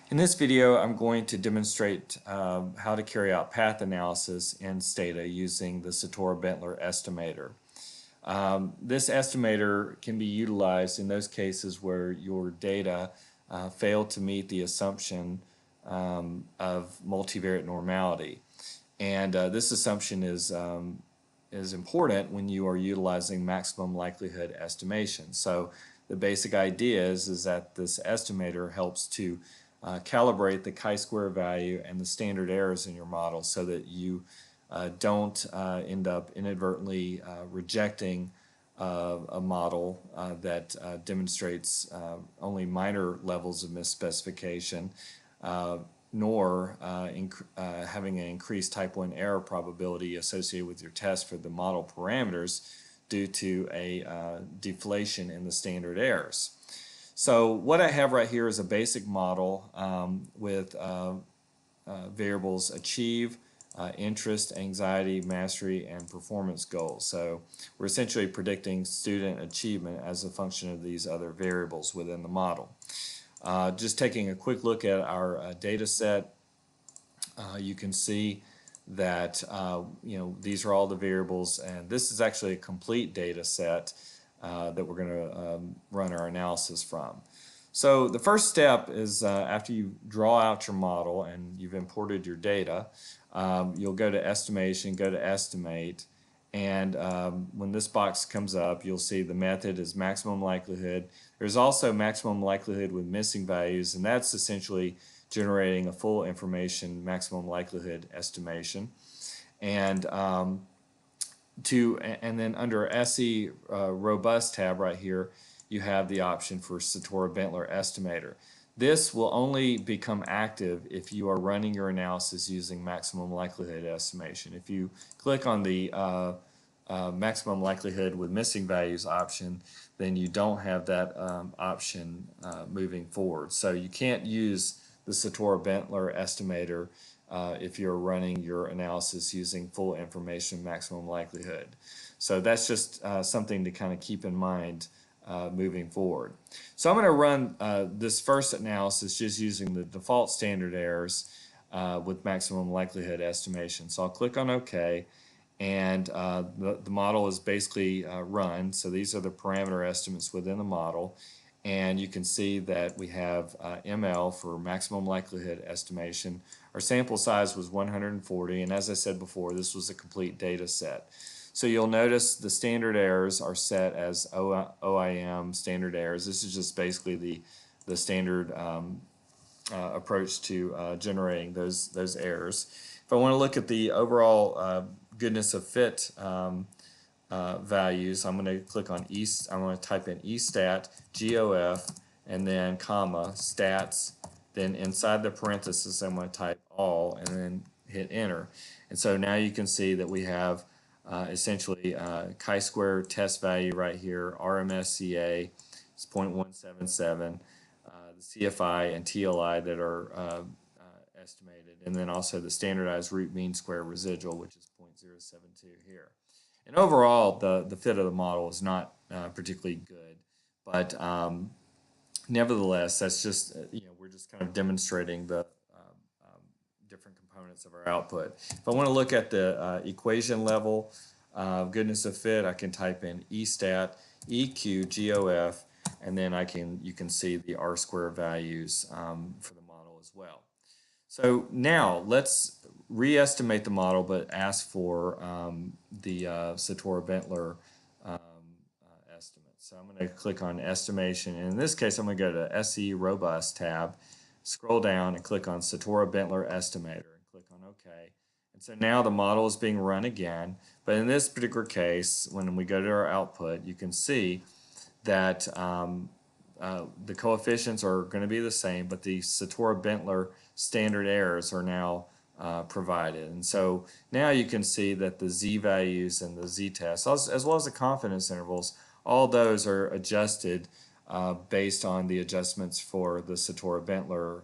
In this video, I'm going to demonstrate how to carry out path analysis in Stata using the Satorra Bentler estimator. This estimator can be utilized in those cases where your data fail to meet the assumption of multivariate normality. And this assumption is important when you are utilizing maximum likelihood estimation. So the basic idea is that this estimator helps to calibrate the chi-square value and the standard errors in your model so that you don't end up inadvertently rejecting a model that demonstrates only minor levels of misspecification, nor having an increased type 1 error probability associated with your test for the model parameters due to a deflation in the standard errors. So what I have right here is a basic model with variables achieve, interest, anxiety, mastery, and performance goals. So we're essentially predicting student achievement as a function of these other variables within the model. Just taking a quick look at our data set, you can see that these are all the variables, and this is actually a complete data set that we're going to run our analysis from. So the first step is after you draw out your model and you've imported your data, you'll go to estimation, go to estimate, and when this box comes up, you'll see the method is maximum likelihood. There's also maximum likelihood with missing values, and that's essentially generating a full information maximum likelihood estimation. And then under SE Robust tab right here, you have the option for Satorra Bentler estimator. This will only become active if you are running your analysis using maximum likelihood estimation. If you click on the maximum likelihood with missing values option, then you don't have that option moving forward. So you can't use the Satorra Bentler estimator if you're running your analysis using full information maximum likelihood. So that's just something to kind of keep in mind moving forward. So I'm going to run this first analysis just using the default standard errors with maximum likelihood estimation. So I'll click on OK, and the model is basically run. So these are the parameter estimates within the model. And you can see that we have ML for maximum likelihood estimation. Our sample size was 140, and as I said before, this was a complete data set. So you'll notice the standard errors are set as OIM standard errors. This is just basically the standard approach to generating those errors. If I want to look at the overall goodness of fit values, I'm going to click on I'm going to type in estat, GOF, and then comma, stats. Then inside the parenthesis, I'm going to type all and then hit enter. And so now you can see that we have essentially chi-square test value right here, RMSCA is 0.177, the CFI and TLI that are estimated, and then also the standardized root mean square residual, which is 0.072 here. And overall, the fit of the model is not particularly good, but nevertheless, that's just we're just kind of demonstrating the different components of our output. If I want to look at the equation level goodness of fit, I can type in estat, EQ, GOF, and then you can see the R-square values for the model as well. So now let's re-estimate the model, but ask for the Satorra Bentler estimate. So I'm going to click on estimation, and in this case I'm going to go to SE Robust tab, scroll down and click on Satorra Bentler estimator and click on OK. And so now the model is being run again, but in this particular case, when we go to our output, you can see that the coefficients are going to be the same, but the Satorra Bentler standard errors are now provided. And so now you can see that the Z values and the Z tests, as well as the confidence intervals, all those are adjusted based on the adjustments for the Satorra Bentler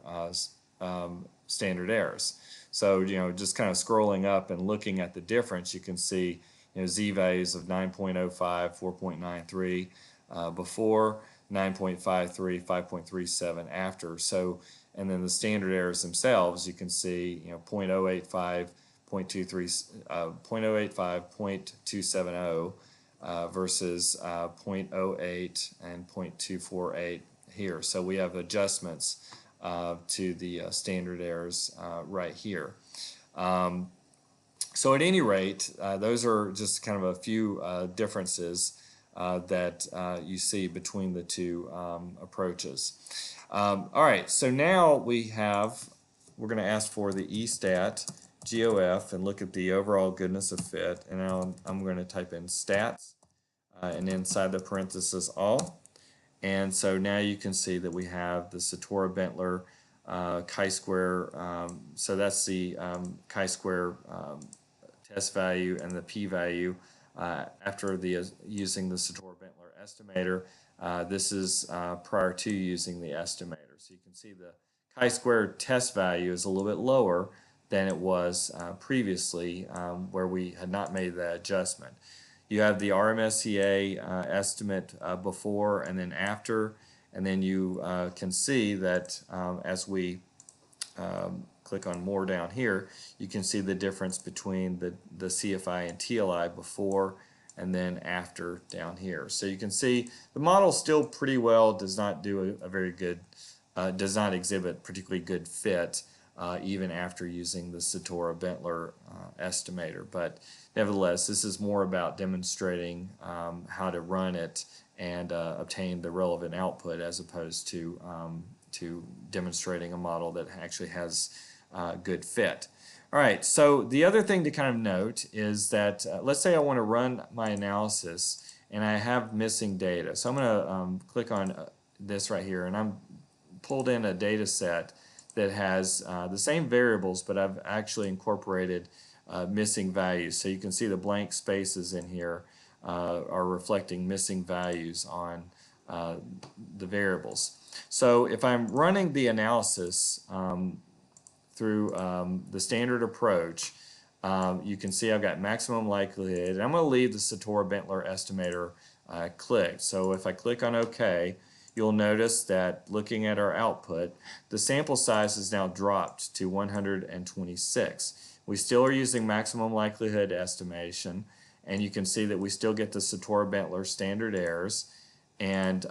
standard errors. So just kind of scrolling up and looking at the difference, you can see Z values of 9.05, 4.93 before. 9.53, 5.37 after. So, and then the standard errors themselves, you can see, 0.085, 0.270 versus 0.08 and 0.248 here. So we have adjustments to the standard errors right here. So at any rate, those are just kind of a few differences that you see between the two approaches. All right, so now we're going to ask for the ESTAT GOF and look at the overall goodness of fit. And now I'm going to type in stats and inside the parenthesis all. And so now you can see that we have the Satorra Bentler chi-square. So that's the chi-square test value and the p-value after using the Satorra Bentler estimator. This is prior to using the estimator. So you can see the chi-square test value is a little bit lower than it was previously where we had not made that adjustment. You have the RMSEA estimate before and then after, and then you can see that as we click on more down here, you can see the difference between the CFI and TLI before and then after down here. So you can see the model still pretty well does not do a very good, does not exhibit particularly good fit even after using the Satorra Bentler estimator. But nevertheless, this is more about demonstrating how to run it and obtain the relevant output as opposed to demonstrating a model that actually has good fit. All right, so the other thing to kind of note is that let's say I want to run my analysis and I have missing data. So I'm going to click on this right here, and I'm pulled in a data set that has the same variables, but I've actually incorporated missing values. So you can see the blank spaces in here are reflecting missing values on the variables. So if I'm running the analysis through the standard approach, you can see I've got maximum likelihood, and I'm going to leave the Satorra Bentler estimator clicked. So if I click on OK, you'll notice that looking at our output, the sample size is now dropped to 126. We still are using maximum likelihood estimation, and you can see that we still get the Satorra Bentler standard errors. And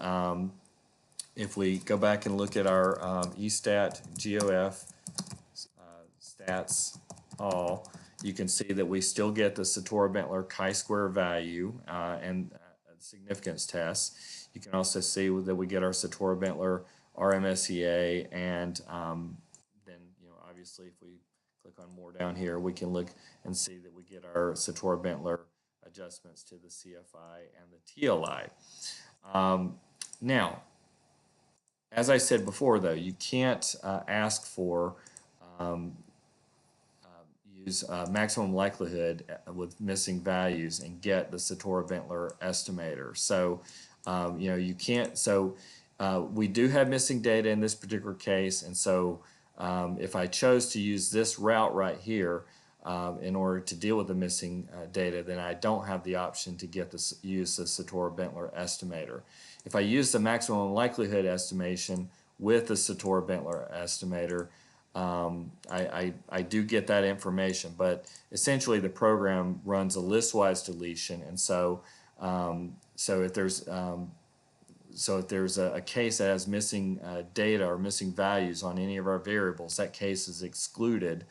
if we go back and look at our ESTAT GOF stats all, you can see that we still get the Satorra Bentler chi-square value and significance test. You can also see that we get our Satorra Bentler RMSEA, and then obviously if we click on more down here, we can look and see that we get our Satorra Bentler adjustments to the CFI and the TLI. Now, as I said before, though, you can't ask for use maximum likelihood with missing values and get the Satorra Bentler estimator. So you can't. So we do have missing data in this particular case, and so if I chose to use this route right here in order to deal with the missing data, then I don't have the option to use the Satorra Bentler estimator. If I use the maximum likelihood estimation with the Satorra Bentler estimator, I do get that information, but essentially the program runs a listwise deletion, and so if there's a case that has missing data or missing values on any of our variables, that case is excluded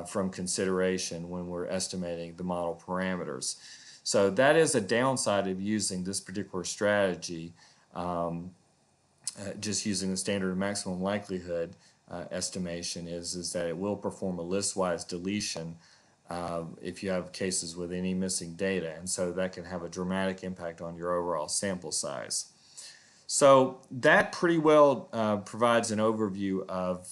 from consideration when we're estimating the model parameters. So that is a downside of using this particular strategy, just using the standard maximum likelihood estimation is that it will perform a listwise deletion if you have cases with any missing data, and so that can have a dramatic impact on your overall sample size. So that pretty well provides an overview of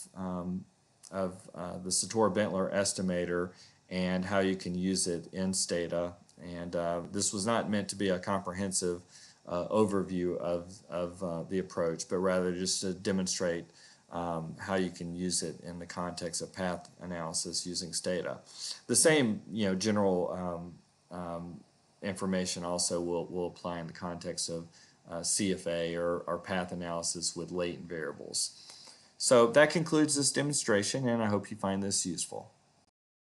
the Satorra Bentler estimator and how you can use it in Stata. And this was not meant to be a comprehensive overview of the approach, but rather just to demonstrate how you can use it in the context of path analysis using Stata. The same general information also will apply in the context of CFA or path analysis with latent variables. So that concludes this demonstration, and I hope you find this useful.